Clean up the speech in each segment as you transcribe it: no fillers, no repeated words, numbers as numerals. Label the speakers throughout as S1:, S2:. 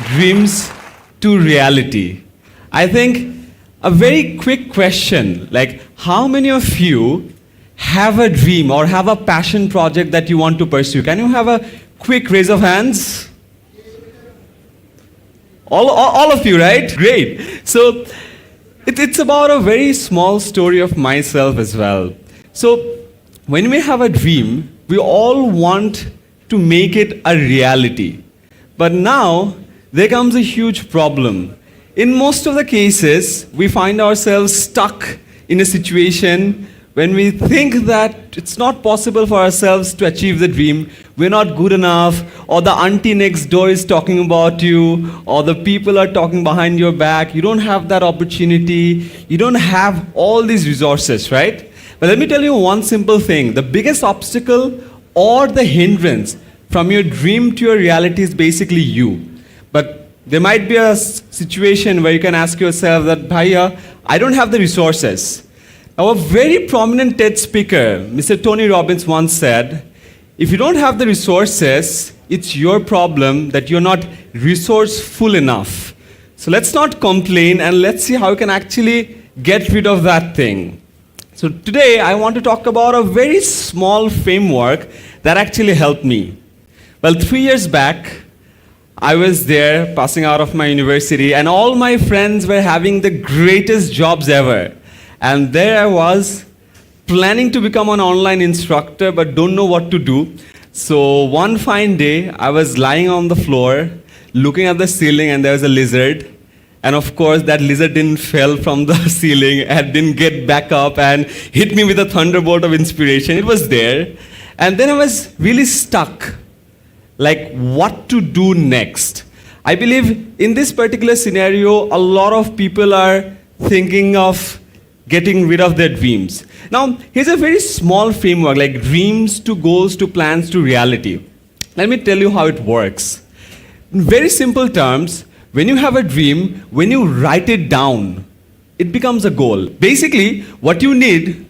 S1: dreams to reality. I think a very quick question, like how many of you have a dream or have a passion project that you want to pursue? Can you have a quick raise of hands? All of you, right? Great. So it's about a very small story of myself as well. So when we have a dream, we all want to make it a reality. But now, there comes a huge problem. In most of the cases, we find ourselves stuck in a situation when we think that it's not possible for ourselves to achieve the dream, we're not good enough, or the auntie next door is talking about you, or the people are talking behind your back, you don't have that opportunity, you don't have all these resources, right? But let me tell you one simple thing. The biggest obstacle or the hindrance from your dream to your reality is basically you. But there might be a situation where you can ask yourself that, Bhaiya, I don't have the resources. Now, a very prominent TED speaker, Mr. Tony Robbins, once said, if you don't have the resources, it's your problem that you're not resourceful enough. So let's not complain and let's see how we can actually get rid of that thing. So today, I want to talk about a very small framework that actually helped me. Well, 3 years back, I was there passing out of my university and all my friends were having the greatest jobs ever. And there I was planning to become an online instructor but don't know what to do. So one fine day, I was lying on the floor, looking at the ceiling and there was a lizard. And of course, that lizard didn't fell from the ceiling and didn't get back up and hit me with a thunderbolt of inspiration. It was there. And then I was really stuck. Like what to do next. I believe in this particular scenario, a lot of people are thinking of getting rid of their dreams. Now, here's a very small framework, like dreams to goals to plans to reality. Let me tell you how it works. In very simple terms, when you have a dream, when you write it down, it becomes a goal. Basically, what you need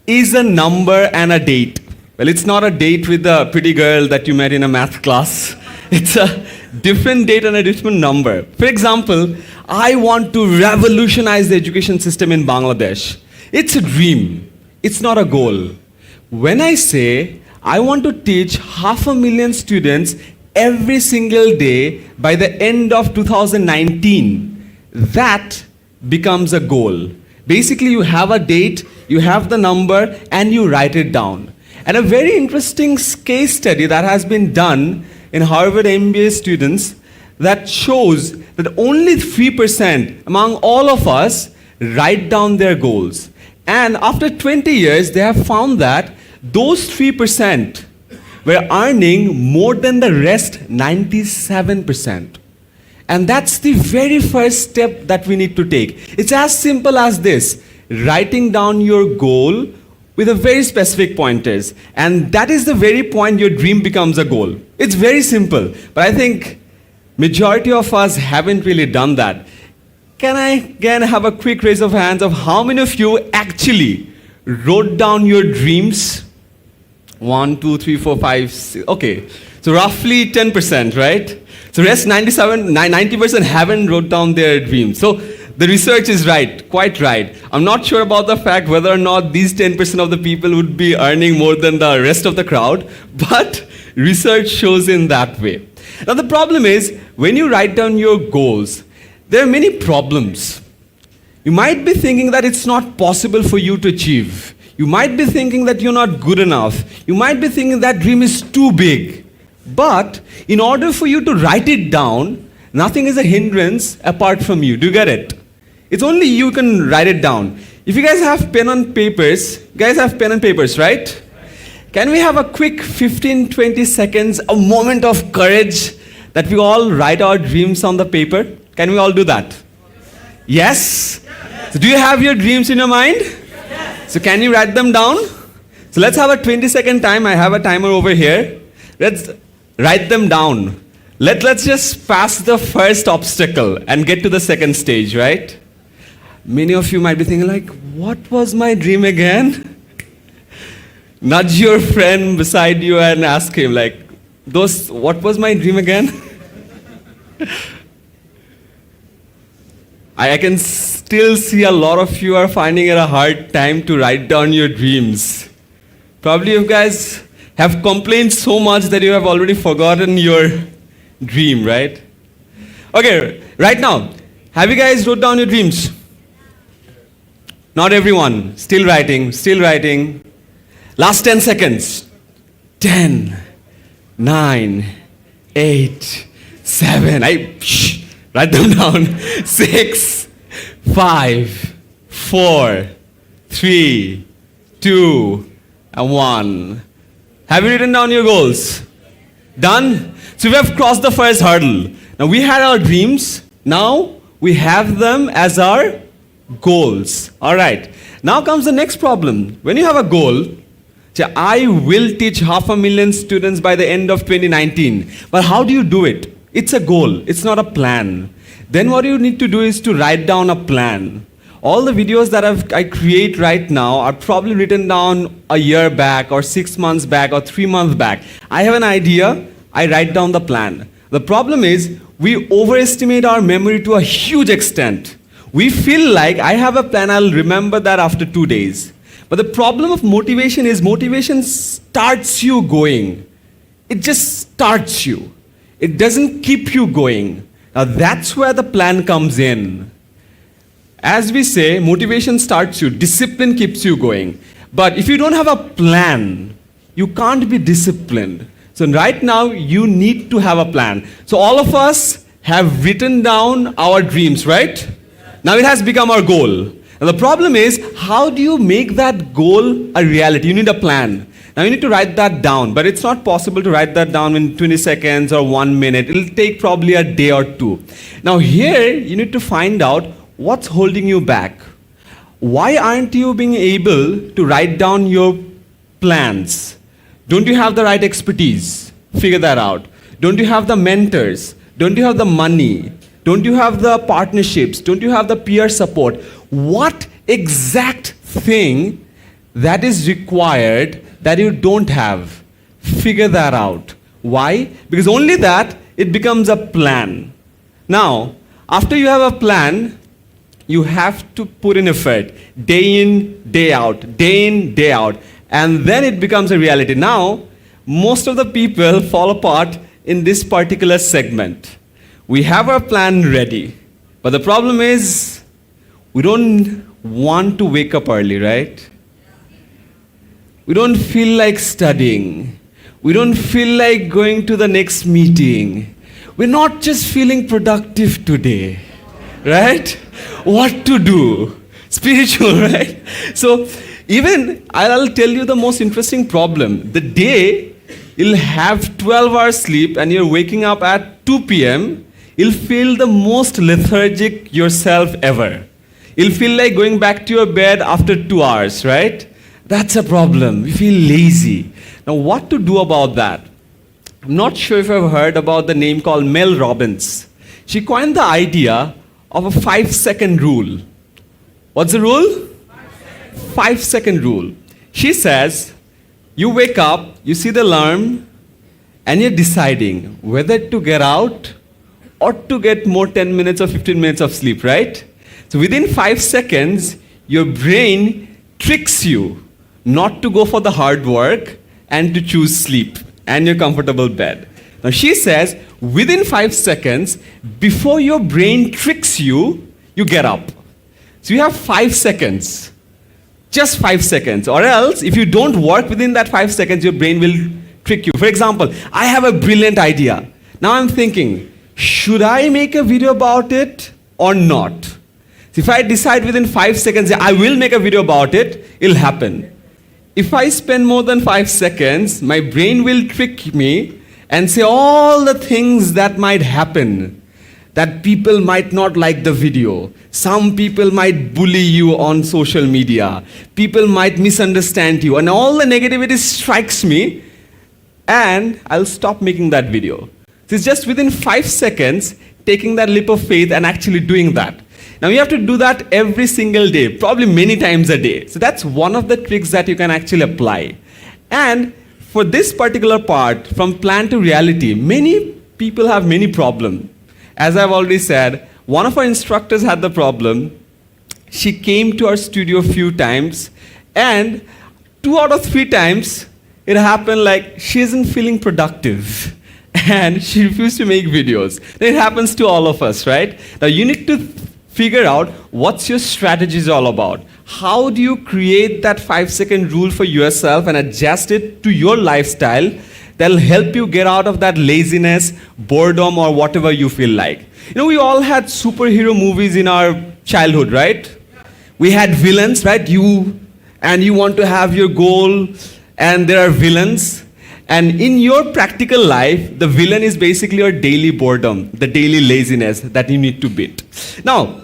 S1: is a number and a date. Well, it's not a date with the pretty girl that you met in a math class. It's a different date and a different number. For example, I want to revolutionize the education system in Bangladesh. It's a dream. It's not a goal. When I say I want to teach 500,000 students every single day by the end of 2019, that becomes a goal. Basically, you have a date, you have the number, and you write it down. And a very interesting case study that has been done in Harvard MBA students that shows that only 3% among all of us write down their goals. And after 20 years, they have found that those 3% were earning more than the rest 97%. And that's the very first step that we need to take. It's as simple as this, writing down your goal with a very specific pointers. And that is the very point your dream becomes a goal. It's very simple, but I think majority of us haven't really done that. Can I again have a quick raise of hands of how many of you actually wrote down your dreams? 1, 2, 3, 4, 5, 6. Okay, so roughly 10%, right? So rest 90% haven't wrote down their dreams. So the research is right, quite right. I'm not sure about the fact whether or not these 10% of the people would be earning more than the rest of the crowd, but research shows in that way. Now the problem is, when you write down your goals, there are many problems. You might be thinking that it's not possible for you to achieve. You might be thinking that you're not good enough. You might be thinking that dream is too big. But in order for you to write it down, nothing is a hindrance apart from you. Do you get it? It's only you can write it down. If you guys have pen and papers, right? Can we have a quick 15, 20 seconds, a moment of courage that we all write our dreams on the paper? Can we all do that? Yes? So do you have your dreams in your mind? So can you write them down? So let's have a 20-second time. I have a timer over here. Let's write them down. Let's just pass the first obstacle and get to the second stage, right? Many of you might be thinking like, what was my dream again? Nudge your friend beside you and ask him like, what was my dream again? I can still see a lot of you are finding it a hard time to write down your dreams. Probably you guys have complained so much that you have already forgotten your dream, right? Okay, right now, have you guys wrote down your dreams? Not everyone. Still writing, still writing. Last 10 seconds. 10, 9, 8, 7. Write them down. 6, 5, 4, 3, 2, and 1. Have you written down your goals? Done? So we have crossed the first hurdle. Now we had our dreams. Now we have them as our goals. All right. Now comes the next problem. When you have a goal, say, I will teach 500,000 students by the end of 2019. But how do you do it? It's a goal. It's not a plan. Then what you need to do is to write down a plan. All the videos that I create right now are probably written down a year back or 6 months back or 3 months back. I have an idea. I write down the plan. The problem is we overestimate our memory to a huge extent. We feel like I have a plan, I'll remember that after 2 days. But the problem of motivation is motivation starts you going. It just starts you. It doesn't keep you going. Now that's where the plan comes in. As we say, motivation starts you, discipline keeps you going. But if you don't have a plan, you can't be disciplined. So right now, you need to have a plan. So all of us have written down our dreams, right? Now it has become our goal. And the problem is, how do you make that goal a reality? You need a plan. Now you need to write that down, but it's not possible to write that down in 20 seconds or 1 minute. It'll take probably a day or two. Now here, you need to find out what's holding you back. Why aren't you being able to write down your plans? Don't you have the right expertise? Figure that out. Don't you have the mentors? Don't you have the money? Don't you have the partnerships? Don't you have the peer support? What exact thing that is required that you don't have? Figure that out. Why? Because only that, it becomes a plan. Now, after you have a plan, you have to put in effort. Day in, day out. Day in, day out. And then it becomes a reality. Now, most of the people fall apart in this particular segment. We have our plan ready. But the problem is, we don't want to wake up early, right? We don't feel like studying. We don't feel like going to the next meeting. We're not just feeling productive today, right? What to do? Spiritual, right? So, even I'll tell you the most interesting problem. The day you'll have 12 hours sleep and you're waking up at 2 p.m., you'll feel the most lethargic yourself ever. You'll feel like going back to your bed after 2 hours, right? That's a problem. We feel lazy. Now, what to do about that? I'm not sure if you've heard about the name called Mel Robbins. She coined the idea of a 5-second rule. What's the rule? 5-second rule. She says, you wake up, you see the alarm, and you're deciding whether to get out or to get more 10 minutes or 15 minutes of sleep, right? So within 5 seconds, your brain tricks you not to go for the hard work and to choose sleep and your comfortable bed. Now she says, within 5 seconds, before your brain tricks you, you get up. So you have 5 seconds. Just 5 seconds. Or else, if you don't work within that 5 seconds, your brain will trick you. For example, I have a brilliant idea. Now I'm thinking, should I make a video about it or not? So if I decide within 5 seconds, I will make a video about it, it'll happen. If I spend more than 5 seconds, my brain will trick me and say all the things that might happen. That people might not like the video. Some people might bully you on social media. People might misunderstand you. And all the negativity strikes me. And I'll stop making that video. So it's just within 5 seconds, taking that leap of faith and actually doing that. Now you have to do that every single day, probably many times a day. So that's one of the tricks that you can actually apply. And for this particular part, from plan to reality, many people have many problems. as I've already said, one of our instructors had the problem. She came to our studio a few times, and 2 out of 3 times, it happened like she isn't feeling productive and she refused to make videos. It happens to all of us, right? Now you need to figure out what's your strategies all about. How do you create that 5-second rule for yourself and adjust it to your lifestyle that'll help you get out of that laziness, boredom, or whatever you feel like. We all had superhero movies in our childhood, right? We had villains, right? You want to have your goal, and there are villains. And in your practical life, the villain is basically your daily boredom, the daily laziness that you need to beat. Now,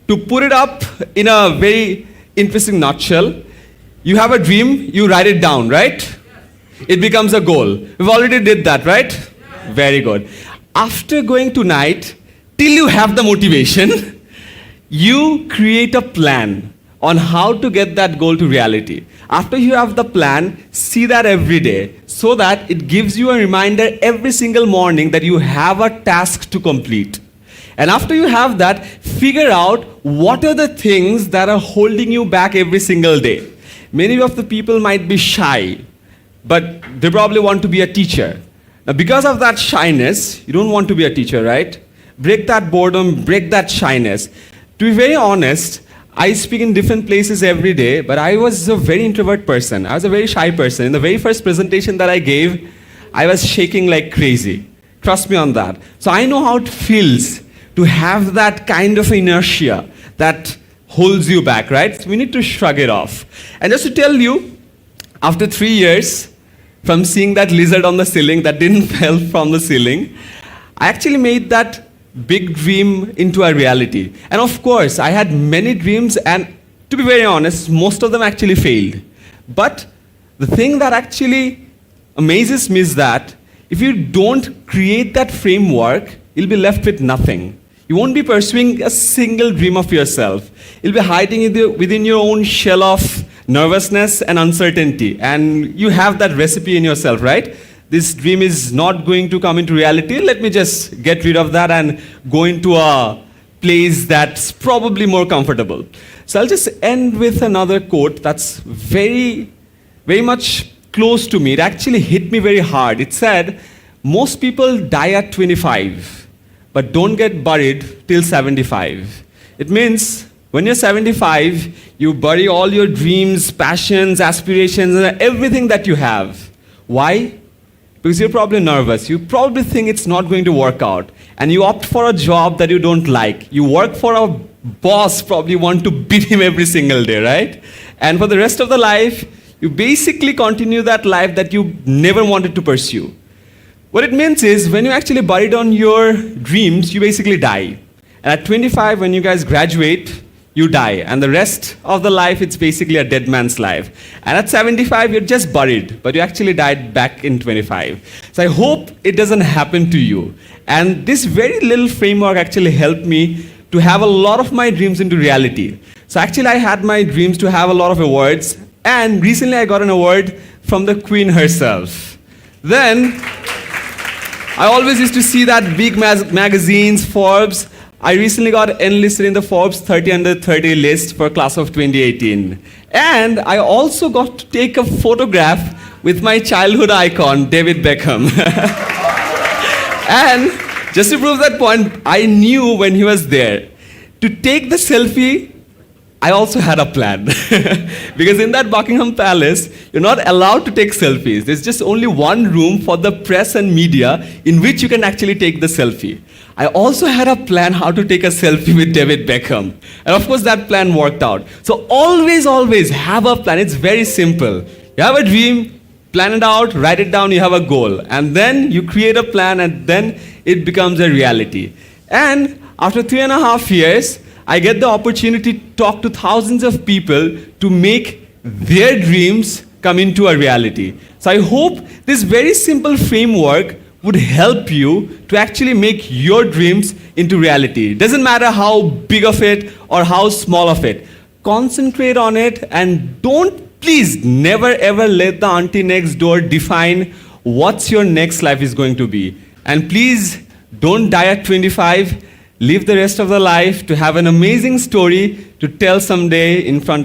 S1: to put it up in a very interesting nutshell, you have a dream, you write it down, right? It becomes a goal. We've already did that, right? Very good. After going tonight, till you have the motivation, you create a plan on how to get that goal to reality. After you have the plan, see that every day so that it gives you a reminder every single morning that you have a task to complete. And after you have that, figure out what are the things that are holding you back every single day. Many of the people might be shy, but they probably want to be a teacher. Now, because of that shyness, you don't want to be a teacher, right? Break that boredom, break that shyness. To be very honest, I speak in different places every day, but I was a very introvert person. I was a very shy person. In the very first presentation that I gave, I was shaking like crazy. Trust me on that. So I know how it feels to have that kind of inertia that holds you back, right? So we need to shrug it off. And just to tell you, after 3 years, from seeing that lizard on the ceiling that didn't fall from the ceiling, I actually made that big dream into a reality. And of course, I had many dreams, and to be very honest, most of them actually failed. But the thing that actually amazes me is that if you don't create that framework, you'll be left with nothing. You won't be pursuing a single dream of yourself. You'll be hiding within your own shell of nervousness and uncertainty. And you have that recipe in yourself, right? This dream is not going to come into reality. Let me just get rid of that and go into a place that's probably more comfortable. So I'll just end with another quote that's very, very much close to me. It actually hit me very hard. It said, most people die at 25, but don't get buried till 75. It means when you're 75, you bury all your dreams, passions, aspirations, and everything that you have. Why? Because you're probably nervous. You probably think it's not going to work out. And you opt for a job that you don't like. You work for a boss, probably want to beat him every single day, right? And for the rest of the life, you basically continue that life that you never wanted to pursue. What it means is, when you actually buried on your dreams, you basically die. And at 25, when you guys graduate, you die. And the rest of the life, it's basically a dead man's life. And at 75, you're just buried, but you actually died back in 25. So I hope it doesn't happen to you. And this very little framework actually helped me to have a lot of my dreams into reality. So actually, I had my dreams to have a lot of awards. And recently, I got an award from the Queen herself. Then, I always used to see that big magazines, Forbes. I recently got enlisted in the Forbes 30 under 30 list for class of 2018. And I also got to take a photograph with my childhood icon, David Beckham. And just to prove that point, I knew when he was there. To take the selfie, I also had a plan. Because in that Buckingham Palace, you're not allowed to take selfies. There's just only one room for the press and media in which you can actually take the selfie. I also had a plan how to take a selfie with David Beckham. And of course, that plan worked out. So always, always have a plan. It's very simple. You have a dream, plan it out, write it down, you have a goal. And then you create a plan, and then it becomes a reality. And after 3.5 years, I get the opportunity to talk to thousands of people to make their dreams come into a reality. So I hope this very simple framework would help you to actually make your dreams into reality. It doesn't matter how big of it or how small of it. Concentrate on it, and please never ever let the auntie next door define what's your next life is going to be. And please Don't die at 25. Live the rest of the life to have an amazing story to tell someday in front of